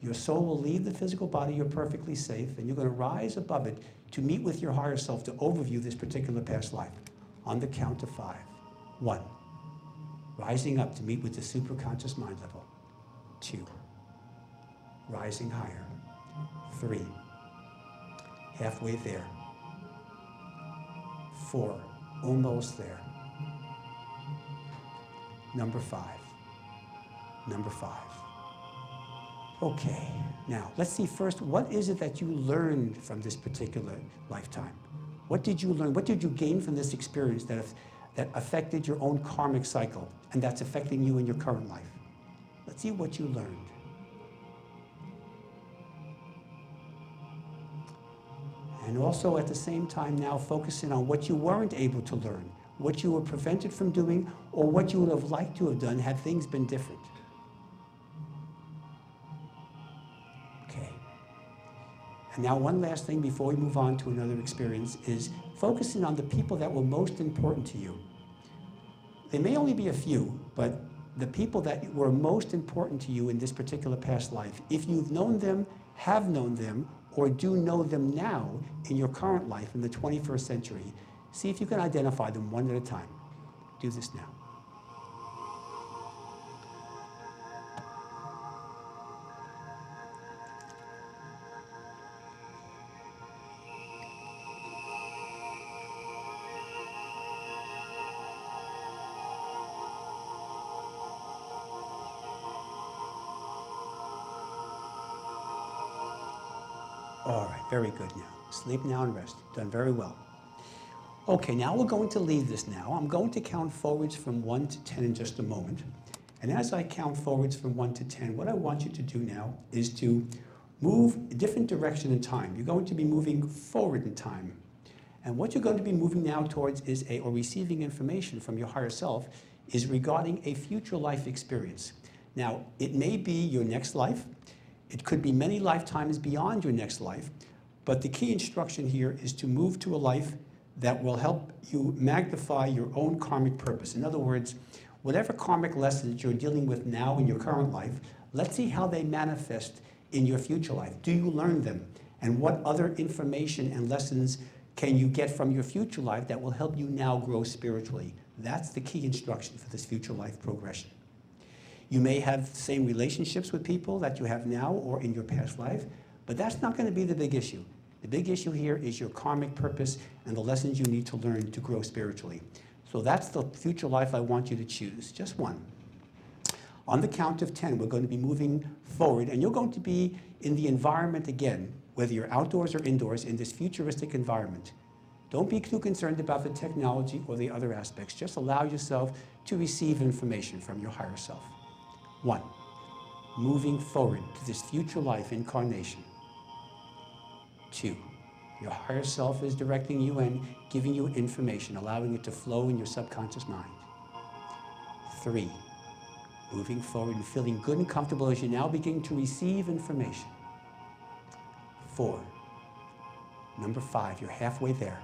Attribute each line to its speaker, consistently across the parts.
Speaker 1: Your soul will leave the physical body, you're perfectly safe, and you're going to rise above it to meet with your higher self to overview this particular past life. On the count of 5. 1. Rising up to meet with the superconscious mind level. 2. Rising higher. 3. Halfway there. 4. Almost there. Number 5. Number 5. Okay, now let's see first, what is it that you learned from this particular lifetime? What did you learn? What did you gain from this experience that affected your own karmic cycle and that's affecting you in your current life? Let's see what you learned. And also at the same time now focusing on what you weren't able to learn, what you were prevented from doing, or what you would have liked to have done had things been different. Okay. And now one last thing before we move on to another experience is focusing on the people that were most important to you. They may only be a few, but the people that were most important to you in this particular past life, if you've known them, have known them, or do know them now in your current life in the 21st century, see if you can identify them one at a time. Do this now. All right, very good now. Sleep now and rest. Done very well. Okay, now we're going to leave this now. I'm going to count forwards from 1 to 10 in just a moment. And as I count forwards from 1 to 10, what I want you to do now is to move a different direction in time. You're going to be moving forward in time. And what you're going to be moving now towards is or receiving information from your higher self is regarding a future life experience. Now, it may be your next life. It could be many lifetimes beyond your next life. But the key instruction here is to move to a life that will help you magnify your own karmic purpose. In other words, whatever karmic lessons you're dealing with now in your current life, let's see how they manifest in your future life. Do you learn them? And what other information and lessons can you get from your future life that will help you now grow spiritually? That's the key instruction for this future life progression. You may have the same relationships with people that you have now or in your past life, but that's not going to be the big issue. The big issue here is your karmic purpose and the lessons you need to learn to grow spiritually. So that's the future life I want you to choose, just one. On the count of 10, we're going to be moving forward, and you're going to be in the environment again, whether you're outdoors or indoors, in this futuristic environment. Don't be too concerned about the technology or the other aspects. Just allow yourself to receive information from your higher self. 1, moving forward to this future life incarnation. 2, your higher self is directing you and giving you information, allowing it to flow in your subconscious mind. 3, moving forward and feeling good and comfortable as you now begin to receive information. 4, number 5, you're halfway there.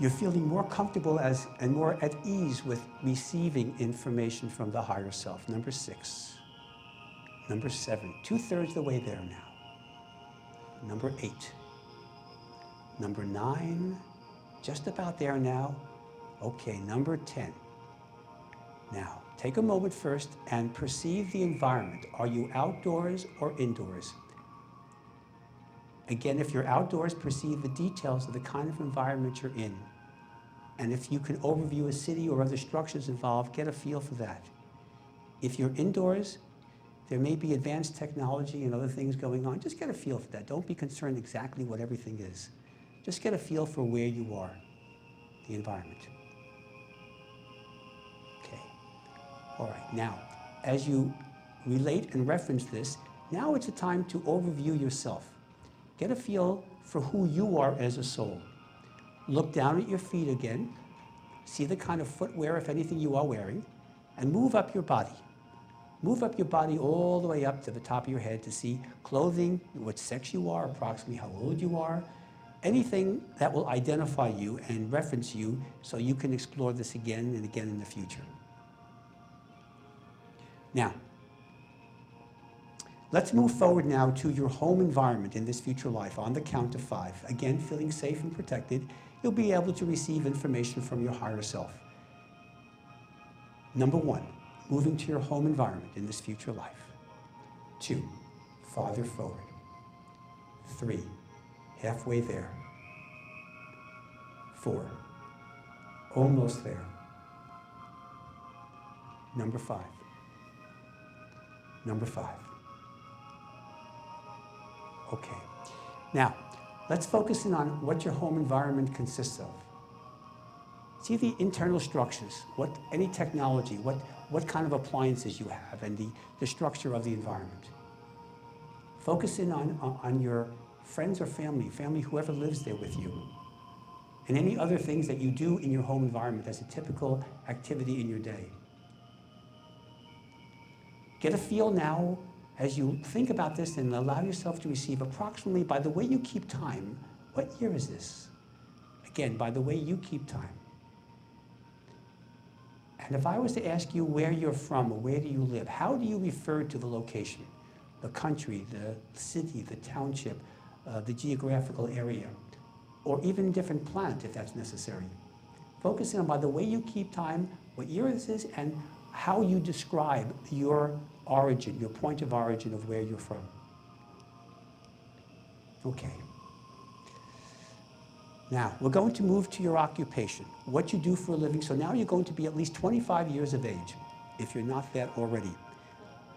Speaker 1: You're feeling more comfortable and more at ease with receiving information from the higher self. Number 6, number 7, 2/3 the way there now. Number 8, number 9, just about there now. Okay, number 10. Now, take a moment first and perceive the environment. Are you outdoors or indoors? Again, if you're outdoors, perceive the details of the kind of environment you're in. And if you can overview a city or other structures involved, get a feel for that. If you're indoors, there may be advanced technology and other things going on. Just get a feel for that. Don't be concerned exactly what everything is. Just get a feel for where you are, the environment. Okay. All right. Now, as you relate and reference this, now it's a time to overview yourself. Get a feel for who you are as a soul. Look down at your feet again. See the kind of footwear, if anything, you are wearing, and move up your body. Move up your body all the way up to the top of your head to see clothing, what sex you are, approximately how old you are, anything that will identify you and reference you so you can explore this again and again in the future. Now, Let's move forward now to your home environment in this future life on the count of 5. Again, feeling safe and protected, you'll be able to receive information from your higher self. Number 1, moving to your home environment in this future life. 2, farther forward. 3, halfway there. 4, almost there. Number 5. Number 5. Okay. Now, let's focus in on what your home environment consists of. See the internal structures, any technology, what kind of appliances you have, and the structure of the environment. Focus in on your friends or family, whoever lives there with you, and any other things that you do in your home environment as a typical activity in your day. Get a feel now as you think about this and allow yourself to receive approximately, by the way you keep time, what year is this? Again, by the way you keep time. And if I was to ask you where you're from or where do you live, how do you refer to the location? The country, the city, the township, the geographical area, or even different planet if that's necessary. Focusing on by the way you keep time, what year this is, and how you describe your origin, your point of origin of where you're from. Okay. Now, we're going to move to your occupation, what you do for a living. So now you're going to be at least 25 years of age, if you're not that already.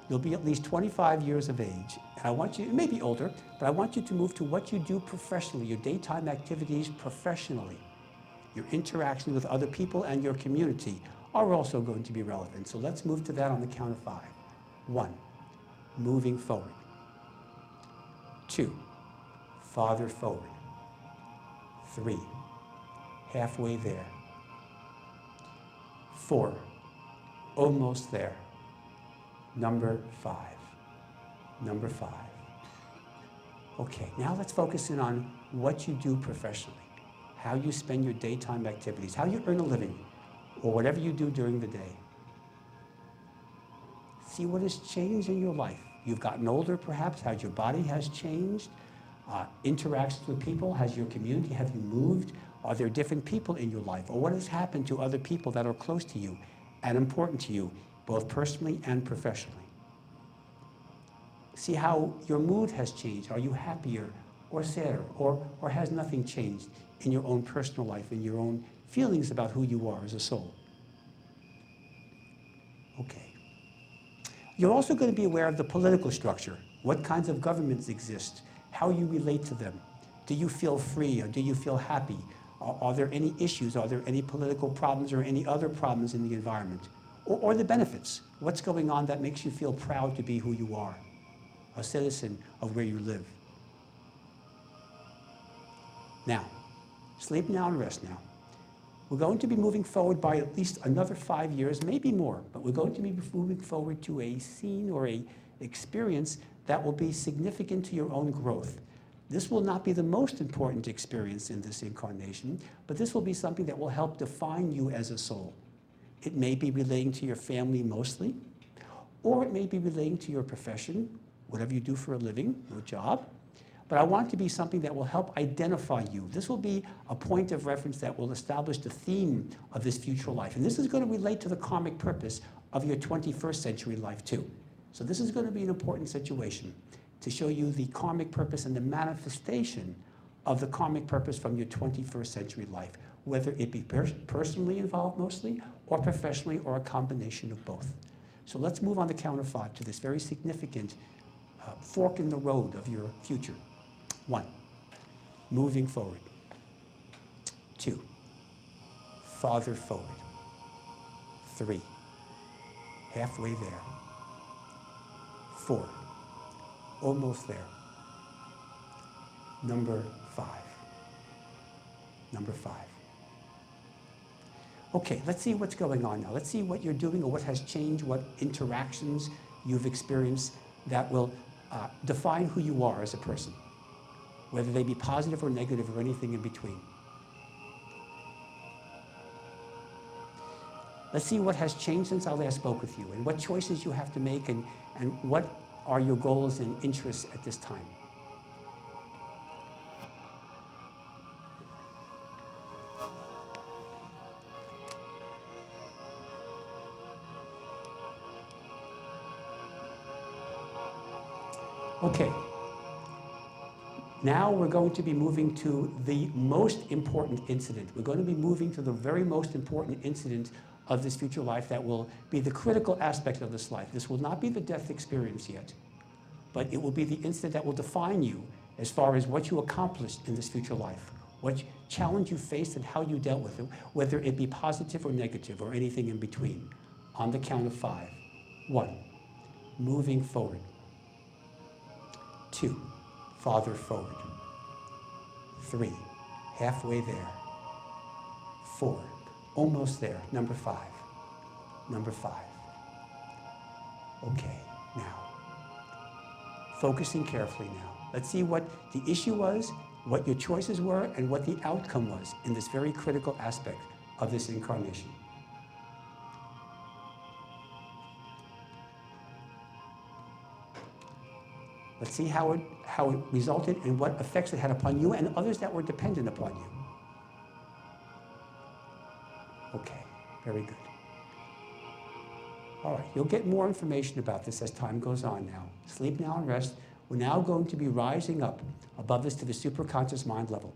Speaker 1: You'll be at least 25 years of age. And I want you, it may be older, but I want you to move to what you do professionally, your daytime activities professionally. Your interaction with other people and your community are also going to be relevant. So let's move to that on the count of 5. 1, moving forward. 2, farther forward. 3, halfway there. 4, almost there. Number 5. Number 5. Okay, now let's focus in on what you do professionally, how you spend your daytime activities, how you earn a living, or whatever you do during the day. See what has changed in your life. You've gotten older, perhaps, how your body has changed, interactions with people, has your community, have you moved? Are there different people in your life? Or what has happened to other people that are close to you and important to you, both personally and professionally? See how your mood has changed. Are you happier or sadder, or has nothing changed in your own personal life, in your own feelings about who you are as a soul? Okay. You're also going to be aware of the political structure. What kinds of governments exist? How you relate to them? Do you feel free or do you feel happy? Are there any issues? Are there any political problems or any other problems in the environment? Or the benefits? What's going on that makes you feel proud to be who you are? A citizen of where you live. Now, sleep now and rest now. We're going to be moving forward by at least another 5 years, maybe more, but we're going to be moving forward to a scene or a experience that will be significant to your own growth. This will not be the most important experience in this incarnation, but this will be something that will help define you as a soul. It may be relating to your family mostly, or it may be relating to your profession, whatever you do for a living, your job. But I want it to be something that will help identify you. This will be a point of reference that will establish the theme of this future life. And this is going to relate to the karmic purpose of your 21st century life too. So this is going to be an important situation to show you the karmic purpose and the manifestation of the karmic purpose from your 21st century life, whether it be personally involved mostly, or professionally, or a combination of both. So let's move on the count of 5 to this very significant fork in the road of your future. 1, moving forward. 2, farther forward. 3, halfway there. 4, almost there. Number 5. Number 5. Okay, let's see what's going on now. Let's see what you're doing or what has changed, what interactions you've experienced that will define who you are as a person, whether they be positive or negative or anything in between. Let's see what has changed since I last spoke with you and what choices you have to make and what are your goals and interests at this time? Okay. Now we're going to be moving to the most important incident. We're going to be moving to the very most important incident of this future life that will be the critical aspect of this life. This will not be the death experience yet, but it will be the incident that will define you as far as what you accomplished in this future life, what challenge you faced and how you dealt with it, whether it be positive or negative or anything in between. On the count of 5. 1, moving forward. 2, farther forward. 3, halfway there. 4, almost there. Number 5. Number 5. Okay, now, focusing carefully now. Let's see what the issue was, what your choices were, and what the outcome was in this very critical aspect of this incarnation. Let's see how it resulted and what effects it had upon you and others that were dependent upon you. Okay, very good. All right, you'll get more information about this as time goes on now. Sleep now and rest. We're now going to be rising up above this to the superconscious mind level.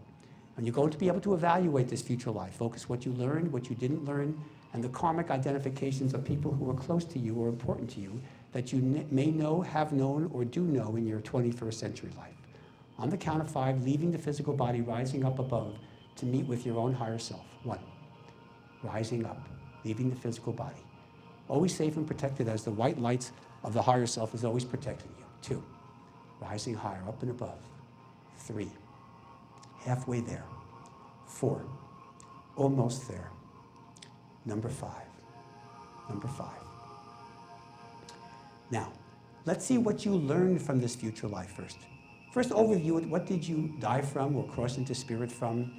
Speaker 1: And you're going to be able to evaluate this future life. Focus what you learned, what you didn't learn, and the karmic identifications of people who are close to you or important to you that you may know, have known, or do know in your 21st century life. On the count of 5, leaving the physical body, rising up above to meet with your own higher self. 1, rising up, leaving the physical body. Always safe and protected as the white lights of the higher self is always protecting you. 2, rising higher, up and above. 3, halfway there. 4, almost there. Number 5. Number 5. Now, let's see what you learned from this future life first. First, overview it. What did you die from or cross into spirit from?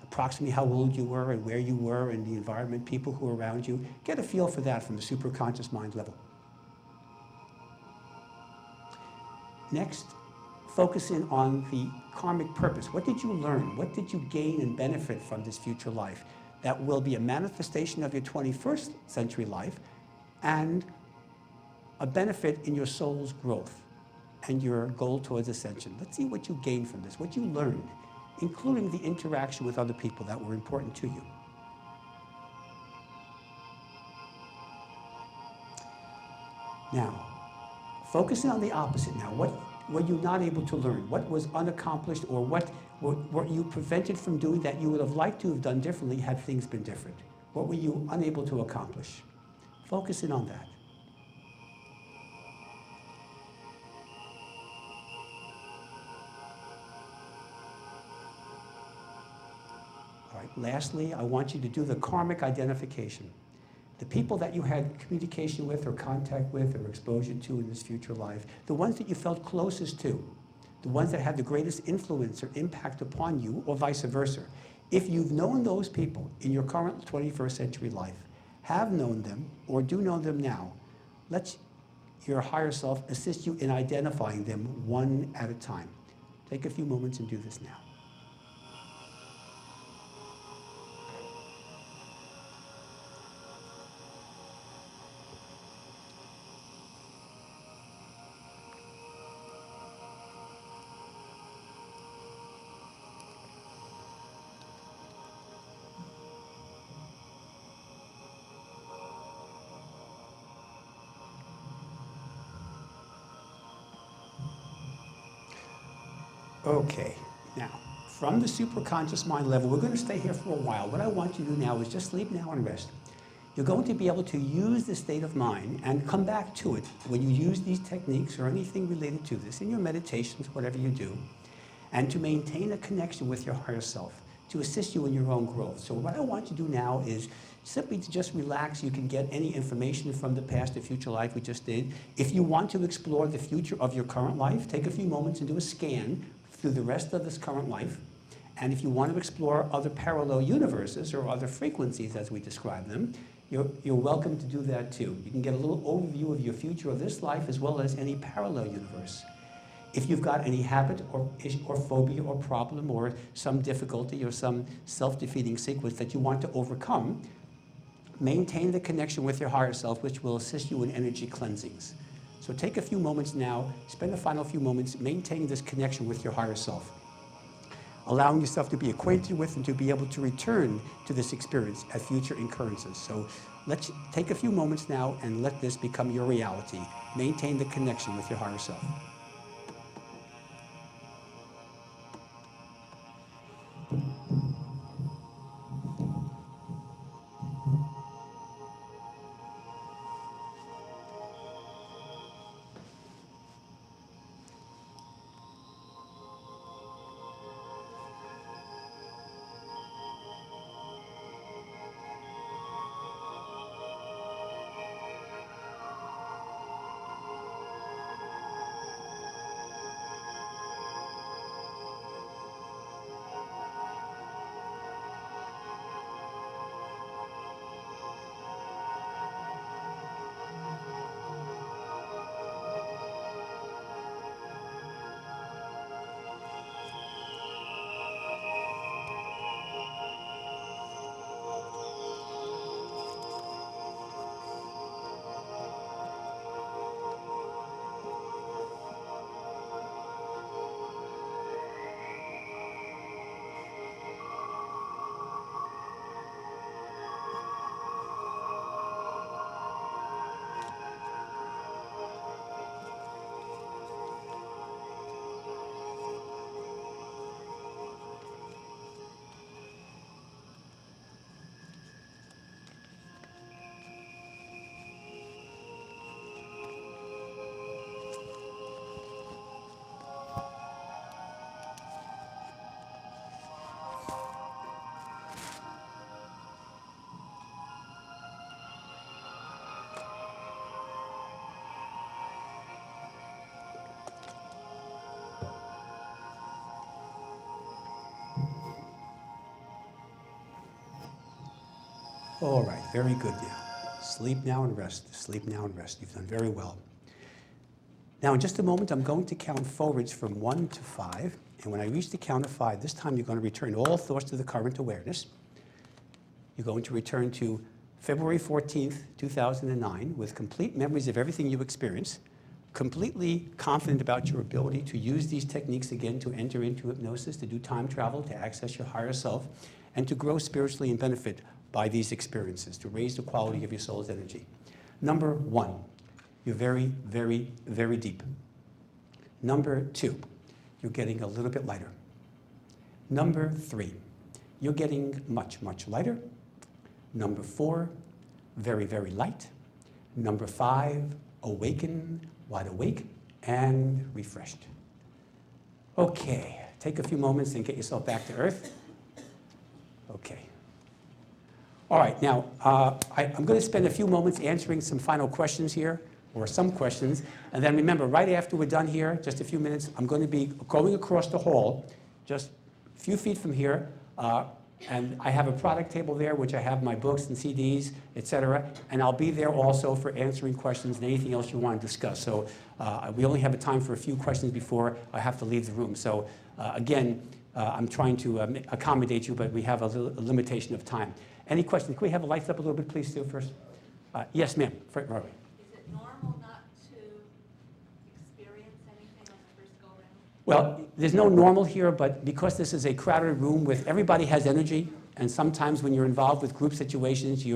Speaker 1: Approximately how old you were and where you were and the environment, people who were around you. Get a feel for that from the superconscious mind level. Next, focus in on the karmic purpose. What did you learn? What did you gain and benefit from this future life? That will be a manifestation of your 21st century life and a benefit in your soul's growth and your goal towards ascension. Let's see what you gained from this, what you learned, including the interaction with other people that were important to you. Now, focusing on the opposite now. What were you not able to learn? What was unaccomplished, or what were you prevented from doing that you would have liked to have done differently had things been different? What were you unable to accomplish? Focus in on that. All right, lastly, I want you to do the karmic identification. The people that you had communication with or contact with or exposure to in this future life, the ones that you felt closest to, the ones that had the greatest influence or impact upon you, or vice versa. If you've known those people in your current 21st century life, have known them, or do know them now, let your higher self assist you in identifying them one at a time. Take a few moments and do this now. Okay, now, from the superconscious mind level, we're going to stay here for a while. What I want you to do now is just sleep now and rest. You're going to be able to use this state of mind and come back to it when you use these techniques or anything related to this in your meditations, whatever you do, and to maintain a connection with your higher self, to assist you in your own growth. So what I want you to do now is simply to just relax. You can get any information from the past or future life we just did. If you want to explore the future of your current life, take a few moments and do a scan through the rest of this current life. And if you want to explore other parallel universes or other frequencies as we describe them, you're welcome to do that too. You can get a little overview of your future of this life as well as any parallel universe. If you've got any habit or phobia or problem or some difficulty or some self-defeating sequence that you want to overcome, maintain the connection with your higher self, which will assist you in energy cleansings. So take a few moments now, spend the final few moments maintaining this connection with your higher self, allowing yourself to be acquainted with and to be able to return to this experience at future occurrences. So let's take a few moments now and let this become your reality. Maintain the connection with your higher self. All right, very good, yeah. Sleep now and rest, sleep now and rest. You've done very well. Now, in just a moment, I'm going to count forwards from 1 to 5, and when I reach the count of 5, this time you're going to return all thoughts to the current awareness. You're going to return to February 14th, 2009, with complete memories of everything you experienced, completely confident about your ability to use these techniques again to enter into hypnosis, to do time travel, to access your higher self, and to grow spiritually and benefit by these experiences, to raise the quality of your soul's energy. Number 1, you're very, very, very deep. Number 2, you're getting a little bit lighter. Number 3, you're getting much, much lighter. Number 4, very, very light. Number 5, awaken, wide awake, and refreshed. Okay, take a few moments and get yourself back to earth. Okay. All right, now, I'm going to spend a few moments answering some final questions here, or some questions, and then remember, right after we're done here, just a few minutes, I'm going to be going across the hall, just a few feet from here, and I have a product table there, which I have my books and CDs, etc., and I'll be there also for answering questions and anything else you want to discuss. So we only have a time for a few questions before I have to leave the room. So again, I'm trying to accommodate you, but we have a limitation of time. Any questions? Can we have the lights up a little bit, please, Sue, first? Yes, ma'am. Right.
Speaker 2: Is it normal not to experience anything on the first go-round?
Speaker 1: Well, there's no normal here, but because this is a crowded room with everybody has energy, and sometimes when you're involved with group situations,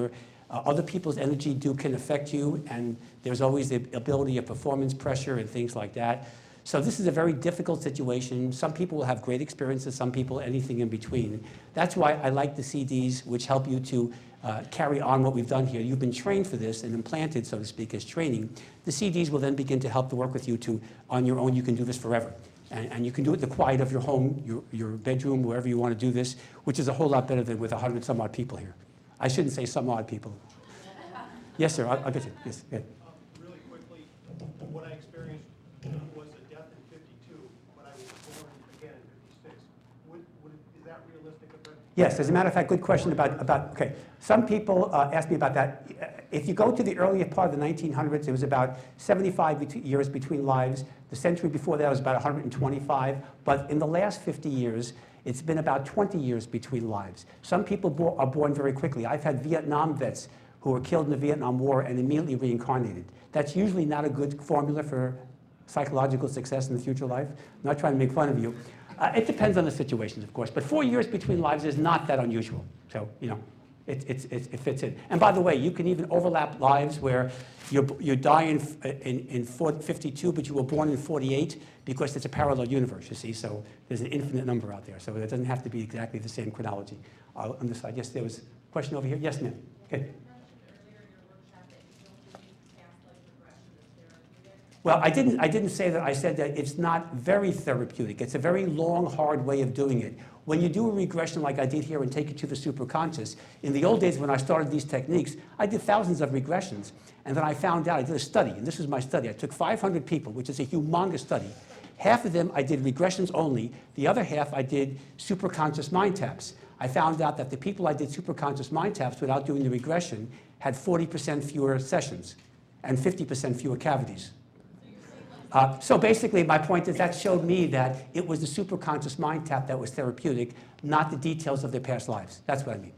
Speaker 1: other people's energy can affect you, and there's always the ability of performance pressure and things like that. So this is a very difficult situation. Some people will have great experiences, some people anything in between. That's why I like the CDs, which help you to carry on what we've done here. You've been trained for this and implanted, so to speak, as training. The CDs will then begin to help to work with you on your own. You can do this forever. And you can do it in the quiet of your home, your bedroom, wherever you want to do this, which is a whole lot better than with 100 some odd people here. I shouldn't say some odd people. Yes, sir, I'll get you. Yes, go ahead.
Speaker 3: Really quickly, what I experienced was a death in 52, but I was born again in 56. Is that realistic?
Speaker 1: Yes, as a matter of fact, good question okay. Some people ask me about that. If you go to the earlier part of the 1900s, it was about 75 years between lives. The century before that was about 125. But in the last 50 years, it's been about 20 years between lives. Some people are born very quickly. I've had Vietnam vets who were killed in the Vietnam War and immediately reincarnated. That's usually not a good formula for psychological success in the future life. I'm not trying to make fun of you. It depends on the situations, of course, but 4 years between lives is not that unusual. So, it fits in. And by the way, you can even overlap lives where you die in 52, but you were born in 48 because it's a parallel universe, you see. So there's an infinite number out there. So it doesn't have to be exactly the same chronology. On this side, yes, there was a question over here. Yes, ma'am. Okay. Well, I didn't say that. I said that it's not very therapeutic. It's a very long, hard way of doing it. When you do a regression like I did here and take it to the superconscious, in the old days when I started these techniques, I did thousands of regressions. And then I found out, I did a study, and this was my study. I took 500 people, which is a humongous study. Half of them I did regressions only. The other half I did superconscious mind taps. I found out that the people I did superconscious mind taps without doing the regression had 40% fewer sessions and 50% fewer cavities. So basically, my point is that showed me that it was the superconscious mind tap that was therapeutic, not the details of their past lives. That's what I mean.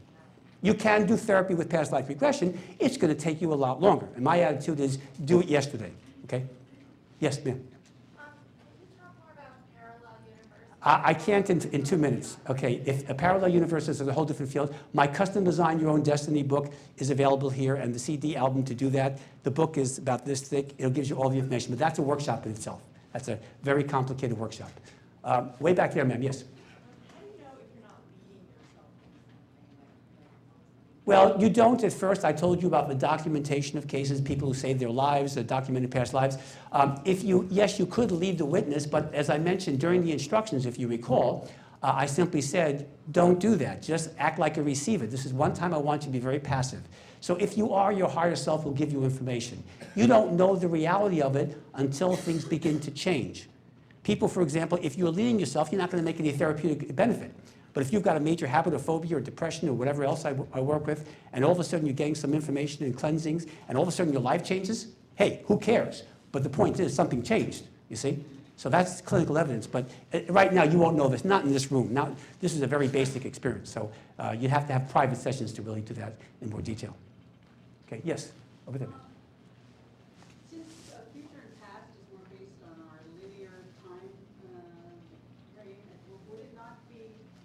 Speaker 1: You can do therapy with past life regression. It's going to take you a lot longer. And my attitude is do it yesterday. Okay? Yes, ma'am.
Speaker 2: Can you talk more about parallel universes?
Speaker 1: I can't in 2 minutes. Okay, if a parallel universe is a whole different field. My custom design your own destiny book is available here, and the CD album to do that. The book is about this thick. It'll give you all the information, but that's a workshop in itself. That's a very complicated workshop. Way back there, ma'am. Yes.
Speaker 2: How do you know if you're not leading yourself into something?
Speaker 1: Well, you don't at first. I told you about the documentation of cases, people who saved their lives, documented past lives. Yes, you could lead the witness, but as I mentioned during the instructions, if you recall, I simply said, don't do that. Just act like a receiver. This is one time I want you to be very passive. So if you are, your higher self will give you information. You don't know the reality of it until things begin to change. People, for example, if you're leading yourself, you're not going to make any therapeutic benefit. But if you've got a major habit or phobia or depression or whatever else I work with, and all of a sudden you're getting some information and cleansings, and all of a sudden your life changes, hey, who cares? But the point is something changed, you see? So that's clinical evidence. But right now you won't know this, not in this room. Now, this is a very basic experience. So you'd have to have private sessions to really do that in more detail. Okay, yes, over there.
Speaker 4: Since future and past is more based on our linear time frame, would it not be?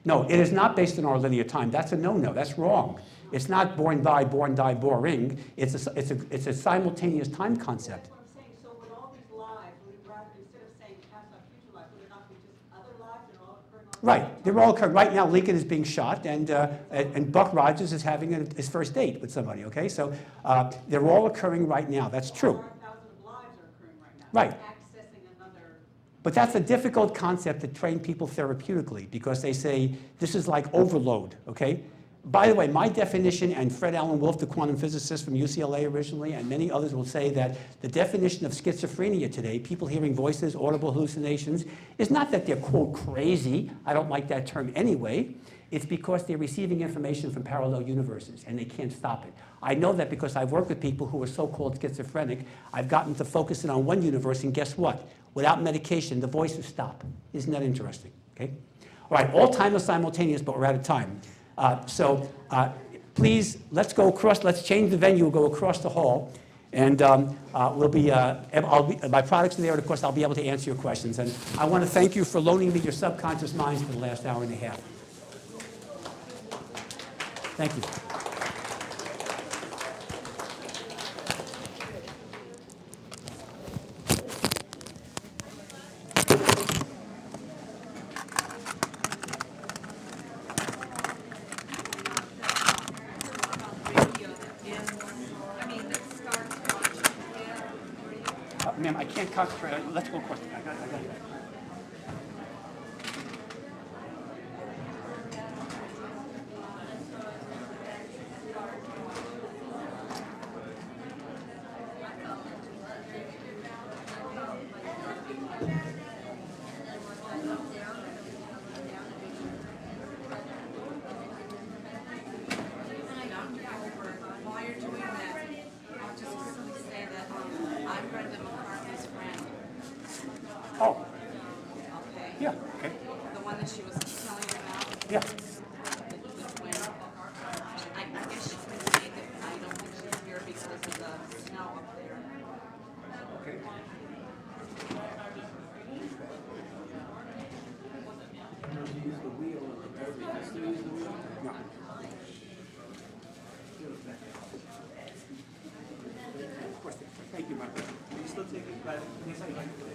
Speaker 1: No, it is not based on our linear time. That's a no-no. That's wrong. It's not born, die, boring. It's a simultaneous time concept.
Speaker 4: That's what I'm saying. So with all these lives, would it rather, instead of saying past life, future life, would it not be just other lives that are all occurring all
Speaker 1: Right. They're all occurring. Right now, Lincoln is being shot, and Buck Rogers is having his first date with somebody, okay? So they're all occurring right now. That's true.
Speaker 4: 100,000 lives are occurring right now.
Speaker 1: Right.
Speaker 4: Accessing another.
Speaker 1: But that's a difficult concept to train people therapeutically because they say this is like overload, okay? By the way, my definition, and Fred Alan Wolf, the quantum physicist from UCLA originally, and many others will say that the definition of schizophrenia today, people hearing voices, audible hallucinations, is not that they're, quote, crazy. I don't like that term anyway. It's because they're receiving information from parallel universes, and they can't stop it. I know that because I've worked with people who are so-called schizophrenic. I've gotten to focus in on one universe, and guess what? Without medication, the voices stop. Isn't that interesting? Okay? All right, all time is simultaneous, but we're out of time. Please, let's go across, let's change the venue, we'll go across the hall, and we'll be, my products are there, and of course I'll be able to answer your questions. And I want to thank you for loaning me your subconscious minds for the last hour and a half. Thank you. Ma'am, I can't concentrate. Let's go across. I got it. Yeah, okay,
Speaker 2: The one that she was telling you about?
Speaker 1: yeah.
Speaker 2: Which one? I guess she couldn't make it, I don't think she's here because of the snow up there.
Speaker 1: Okay. No. Of course, thank you, my brother. Are you still taking, yes, I like